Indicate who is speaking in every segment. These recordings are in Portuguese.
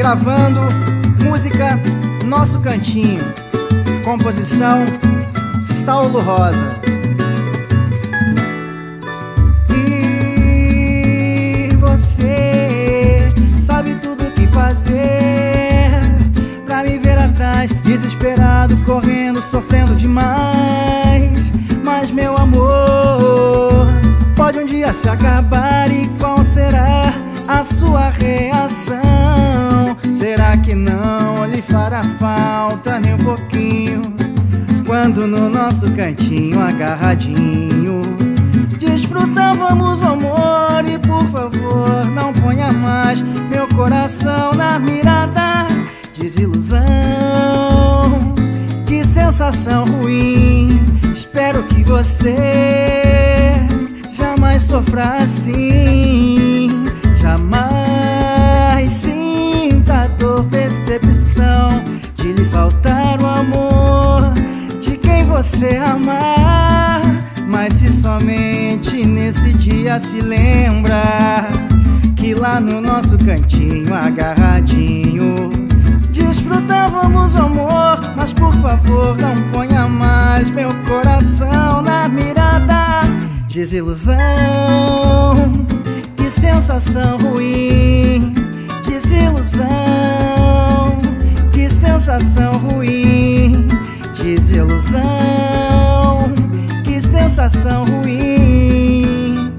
Speaker 1: gravando música Nosso Cantinho, composição Saulo Rosa. E você sabe tudo o que fazer pra me ver atrás, desesperado, correndo, sofrendo demais. Mas meu amor, pode um dia se acabar, e qual será a sua reação? Será que não lhe fará falta nem um pouquinho, quando no nosso cantinho agarradinho desfrutávamos o amor? E por favor, não ponha mais meu coração na mirada. Desilusão, que sensação ruim. Espero que você jamais sofra assim, jamais sinta dor, decepção de lhe faltar o amor de quem você amar. Mas se somente nesse dia se lembra que lá no nosso cantinho agarradinho desfrutávamos o amor. Mas por favor, não ponha mais meu coração na mirada. Desilusão, que sensação ruim. Desilusão, que sensação ruim. Desilusão, que sensação ruim.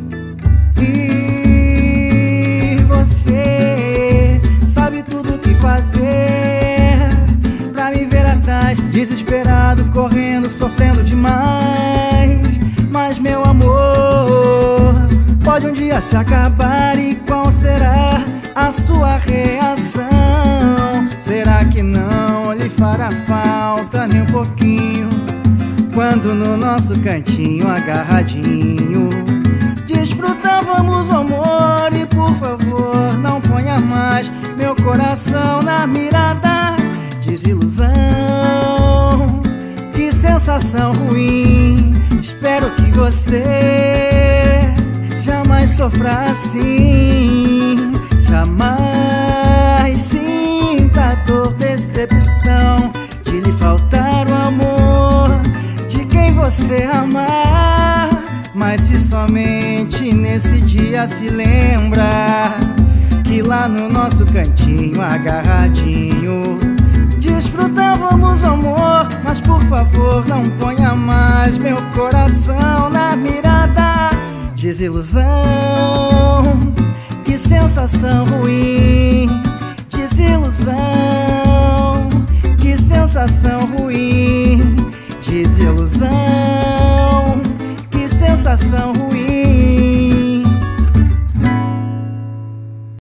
Speaker 1: E você sabe tudo o que fazer pra me ver atrás, desesperado, correndo, sofrendo demais. Mas meu amor, pode um dia se acabar, e qual será a sua reação? Será que não lhe fará falta nem um pouquinho, quando no nosso cantinho agarradinho desfrutávamos o amor? E por favor, não ponha mais meu coração na mirada. Desilusão, que sensação ruim. Espero que você jamais sofra assim, jamais sinta dor, decepção de lhe faltar o amor de quem você amar. Mas se somente nesse dia se lembra que lá no nosso cantinho agarradinho desfrutávamos o amor. Mas por favor, não ponha mais meu coração na mirada. Desilusão, que sensação ruim. Desilusão, que sensação ruim. Desilusão, que sensação ruim.